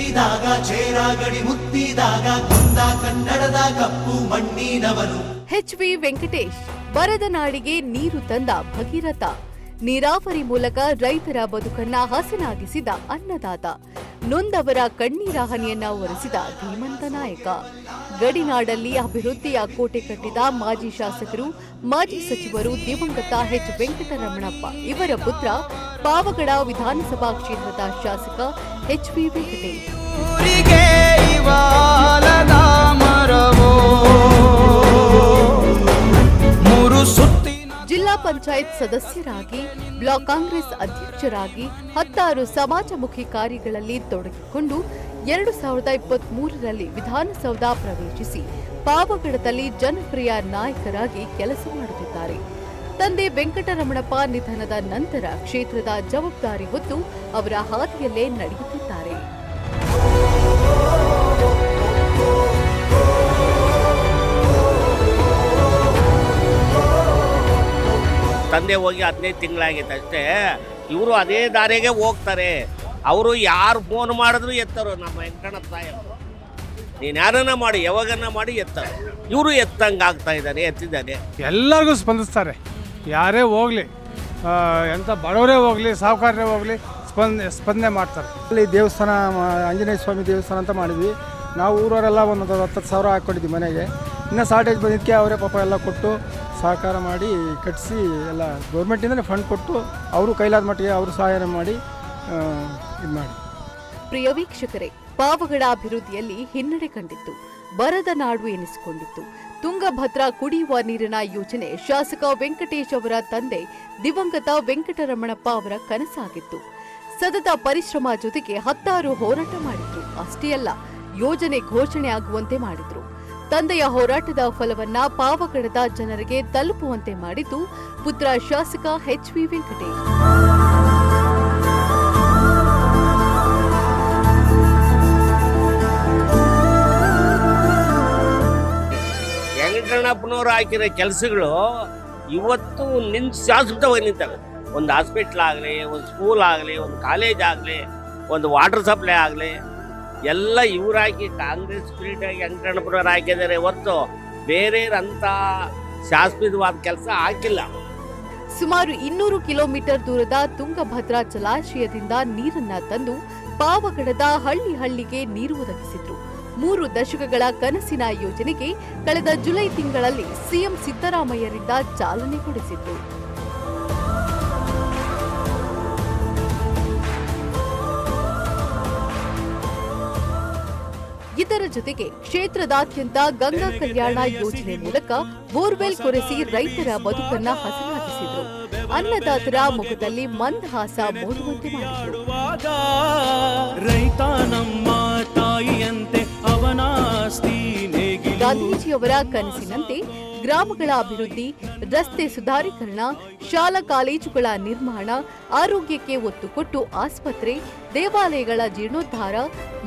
ಮೆಟ್ಟಿದಾಗ ಚೇರಾಗಡಿ ಮುತ್ತಿದಾಗ ಕೊಂದ ಕನ್ನಡದ ಕಪ್ಪು ಮಣ್ಣಿನವನು. ಎಚ್.ವಿ. ವೆಂಕಟೇಶ್ ಬರದ ನಾಡಿಗೆ ನೀರು ತಂದ ಭಗೀರಥ. ನೀರಾವರಿ ಮೂಲಕ ರೈತರ ಬದುಕನ್ನ ಹಸನಾಗಿಸಿದ ಅನ್ನದಾತ. ನೊಂದವರ ಕಣ್ಣೀರ ಹನಿಯನ್ನ ಒರೆಸಿದ ಧೀಮಂತ ನಾಯಕ. ಗಡಿನಾಡಲ್ಲಿ ಅಭಿವೃದ್ಧಿಯ ಕೋಟೆ ಕಟ್ಟಿದ ಮಾಜಿ ಶಾಸಕರು, ಮಾಜಿ ಸಚಿವರು ದಿವಂಗತ ಎಚ್. ವೆಂಕಟರಮಣಪ್ಪ ಇವರ ಪುತ್ರ, ಪಾವಗಡ ವಿಧಾನಸಭಾ ಕ್ಷೇತ್ರದ ಶಾಸಕ ಎಚ್.ವಿ. ವೆಂಕಟೇಶ್. ಜಿಲ್ಲಾ ಪಂಚಾಯತ್ ಸದಸ್ಯರಾಗಿ, ಬ್ಲಾಕ್ ಕಾಂಗ್ರೆಸ್ ಅಧ್ಯಕ್ಷರಾಗಿ 16 ಸಮಾಜಮುಖಿ ಕಾರ್ಯಗಳಲ್ಲಿ ತೊಡಗಿಕೊಂಡು 2023ರಲ್ಲಿ ವಿಧಾನಸೌಧ ಪ್ರವೇಶಿಸಿ ಪಾವಗಡದಲ್ಲಿ ಜನಪ್ರಿಯ ನಾಯಕರಾಗಿ ಕೆಲಸ ಮಾಡುತ್ತಿದ್ದಾರೆ. ತಂದೆ ವೆಂಕಟರಮಣಪ್ಪ ನಿಧನದ ನಂತರ ಕ್ಷೇತ್ರದ ಜವಾಬ್ದಾರಿ ಹೊತ್ತು ಅವರ ಹಾದಿಯಲ್ಲೇ ನಡೆಯುತ್ತಿದ್ದಾರೆ. ತಂದೆ ಹೋಗಿ 15 ತಿಂಗಳಾಗಿತ್ತು ಅಷ್ಟೇ. ಇವರು ಅದೇ ದಾರಿಗೆ ಹೋಗ್ತಾರೆ. ಅವರು ಯಾರು ಫೋನ್ ಮಾಡಿದ್ರು ಎತ್ತರು. ನಮ್ಮ ವೆಂಕಟಪ್ಪ ನೀನು ಯಾರನ್ನ ಮಾಡಿ ಯಾವಾಗನ್ನ ಮಾಡಿ ಎತ್ತಾರೆ. ಇವರು ಎತ್ತಂಗೆ ಆಗ್ತಾ ಇದ್ದಾರೆ, ಎತ್ತಿದ್ದಾರೆ. ಎಲ್ಲರಿಗೂ ಸ್ಪಂದಿಸ್ತಾರೆ. ಯಾರೇ ಹೋಗಲಿ, ಎಂಥ ಬಡವರೇ ಹೋಗಲಿ, ಸಾಹುಕಾರರೇ ಹೋಗಲಿ, ಸ್ಪಂದನೆ ಮಾಡ್ತಾರೆ. ಅಲ್ಲಿ ದೇವಸ್ಥಾನ, ಆಂಜನೇಯ ಸ್ವಾಮಿ ದೇವಸ್ಥಾನ ಅಂತ ಮಾಡಿದ್ವಿ ನಾವು. ಊರವರೆಲ್ಲ ಒಂದು 10,000 ಹಾಕ್ಕೊಂಡಿದ್ವಿ ಮನೆಗೆ. ಇನ್ನೂ ಶಾರ್ಟೇಜ್ ಬಂದಿದ್ದಕ್ಕೆ ಅವರೇ ಪಾಪ ಎಲ್ಲ ಕೊಟ್ಟು ಸಹಕಾರ ಮಾಡಿ ಕಟ್ಟಿಸಿ ಎಲ್ಲ ಗೌರ್ಮೆಂಟಿಂದಲೇ ಫಂಡ್ ಕೊಟ್ಟು ಅವರು ಕೈಲಾದ ಮಟ್ಟಿಗೆ ಅವರು ಸಹಾಯ ಮಾಡಿ ಇದು ಮಾಡಿ. ಪ್ರಿಯ ವೀಕ್ಷಕರೇ, ಪಾವಗಡ ಅಭಿವೃದ್ಧಿಯಲ್ಲಿ ಹಿನ್ನಡೆ ಕಂಡಿತ್ತು. ಬರದ ನಾಡು ಎನಿಸಿಕೊಂಡಿತ್ತು. ತುಂಗಭದ್ರಾ ಕುಡಿಯುವ ನೀರಿನ ಯೋಜನೆ ಶಾಸಕ ವೆಂಕಟೇಶ್ ಅವರ ತಂದೆ ದಿವಂಗತ ವೆಂಕಟರಮಣಪ್ಪ ಅವರ ಕನಸಾಗಿತ್ತು. ಸತತ ಪರಿಶ್ರಮ ಜೊತೆಗೆ 16 ಹೋರಾಟ ಮಾಡಿದ್ರು. ಅಷ್ಟೇ ಅಲ್ಲ, ಯೋಜನೆ ಘೋಷಣೆ ಆಗುವಂತೆ ಮಾಡಿದ್ರು. ತಂದೆಯ ಹೋರಾಟದ ಫಲವನ್ನ ಪಾವಗಡದ ಜನರಿಗೆ ತಲುಪುವಂತೆ ಮಾಡಿದ್ದು ಪುತ್ರ ಶಾಸಕ ಎಚ್.ವಿ. ವೆಂಕಟೇಶ್. ವೆಂಕಟರಮಣಪ್ಪನವರು ಹಾಕಿರೋ ಕೆಲಸಗಳು ಇವತ್ತು ಶಾಶ್ವತವಾಗಿ ನಿಂತವೆ. ಒಂದು ಹಾಸ್ಪಿಟ್ಲ್ ಆಗಲಿ, ಒಂದು ಸ್ಕೂಲ್ ಆಗಲಿ, ಒಂದು ಕಾಲೇಜ್ ಆಗಲಿ, ಒಂದು ವಾಟರ್ ಸಪ್ಲೈ ಆಗಲಿ, ಎಲ್ಲ ಇವ್ರು ಹಾಕಿ ಕಾಂಗ್ರೆಸ್ ಸ್ಪಿರಿಟಾಗಿ ವೆಂಕಟರಮಣಪ್ಪನವ್ರು ಹಾಕಿದ್ದಾರೆ ಹೊರತು ಬೇರೆ ಅಂತ ಶಾಶ್ವತವಾದ ಕೆಲಸ ಹಾಕಿಲ್ಲ. ಸುಮಾರು 200 ಕಿಲೋಮೀಟರ್ ದೂರದ ತುಂಗಭದ್ರಾ ಜಲಾಶಯದಿಂದ ನೀರನ್ನ ತಂದು ಪಾವಗಡದ ಹಳ್ಳಿಗೆ ನೀರು ಒದಗಿಸಿದ್ರು. 3 ದಶಕಗಳ ಕನಸಿನ ಯೋಜನೆಗೆ ಕಳೆದ ಜುಲೈ ತಿಂಗಳಲ್ಲಿ ಸಿಎಂ ಸಿದ್ದರಾಮಯ್ಯರಿಂದ ಚಾಲನೆ ಕೊಡಿಸಿದ್ರು. ಇದರ ಜೊತೆಗೆ ಕ್ಷೇತ್ರದಾದ್ಯಂತ ಗಂಗಾ ಕಲ್ಯಾಣ ಯೋಜನೆ ಮೂಲಕ ಬೋರ್ವೆಲ್ ಕೊರೆಸಿ ರೈತರ ಬದುಕನ್ನ ಹಸನಾಗಿಸಿದ್ರು. ಅನ್ನದಾತರ ಮುಖದಲ್ಲಿ ಮಂದಹಾಸ ಮೂಡುವಂತೆ ಮಾಡಿದ್ರು. ಗಾಂಧೀಜಿಯವರ ಕನಸಿನಂತೆ ಗ್ರಾಮಗಳ ಅಭಿವೃದ್ಧಿ, ರಸ್ತೆ ಸುಧಾರೀಕರಣ, ಶಾಲಾ ಕಾಲೇಜುಗಳ ನಿರ್ಮಾಣ, ಆರೋಗ್ಯಕ್ಕೆ ಒತ್ತು ಕೊಟ್ಟು ಆಸ್ಪತ್ರೆ, ದೇವಾಲಯಗಳ ಜೀರ್ಣೋದ್ಧಾರ,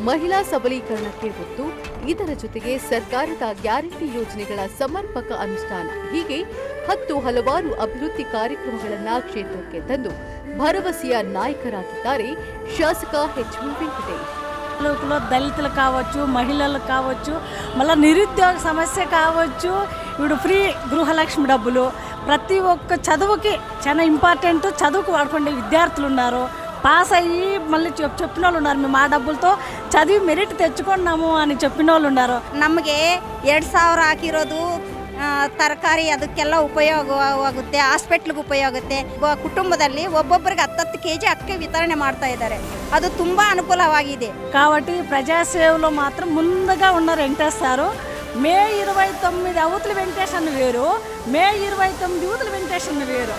ಮಹಿಳಾ ಸಬಲೀಕರಣಕ್ಕೆ ಒತ್ತು, ಇದರ ಜೊತೆಗೆ ಸರ್ಕಾರದ ಗ್ಯಾರಂಟಿ ಯೋಜನೆಗಳ ಸಮರ್ಪಕ ಅನುಷ್ಠಾನ, ಹೀಗೆ 10 ಹಲವಾರು అభివృద్ధి కార్యక్రಮಗಳನ್ನು ಕ್ಷೇತ್ರಕ್ಕೆ ತಂದು భరవసೆಯ నాయకరాಗಿದ್ದಾರೆ శాసక ఎచ్.వి. వెంకటేష్. దళితులు కావచ్చు, మహిళలు కావచ్చు, మళ్ళీ నిరుద్యోగ సమస్య కావచ్చు, ఇప్పుడు ఫ్రీ గృహలక్ష్మి డబ్బులు, ప్రతి ఒక్క చదువుకి చాలా ఇంపార్టెంట్. చదువుకు వాడుకునే విద్యార్థులు ఉన్నారు, పాస్ అయ్యి మళ్ళీ చెప్పిన వాళ్ళు ఉన్నారు, మేము ఆ ಡಬ್ಬುಲ್తో చదివి మెరిట్ తెచ్చుకున్నాము అని చెప్పిన వాళ్ళు ఉన్నారు. ನಮಗೆ 2,000 ಹಾಕಿರೋದು ತರಕಾರಿ ಅದಕ್ಕೆಲ್ಲ ಉಪಯೋಗವಾಗುತ್ತೆ, ಹಾಸ್ಪಿಟ್ಲಿಗೆ ಉಪಯೋಗುತ್ತೆ. ಕುಟುಂಬದಲ್ಲಿ ಒಬ್ಬೊಬ್ಬರಿಗೆ 10 kg ಅಕ್ಕಿ ವಿತರಣೆ ಮಾಡ್ತಾ ಇದ್ದಾರೆ. ಅದು ತುಂಬಾ అನುకూలವಾಗಿದೆ. కాబట్టి ప్రజాసేవలో మాత్రం ముందుగా ఉన్నారు వెంకటేశ్వర. మే 29 అవతల వెంకటేశ్వర వేరు, మే 29 యువతల వెంకటేశ్వర వేరు.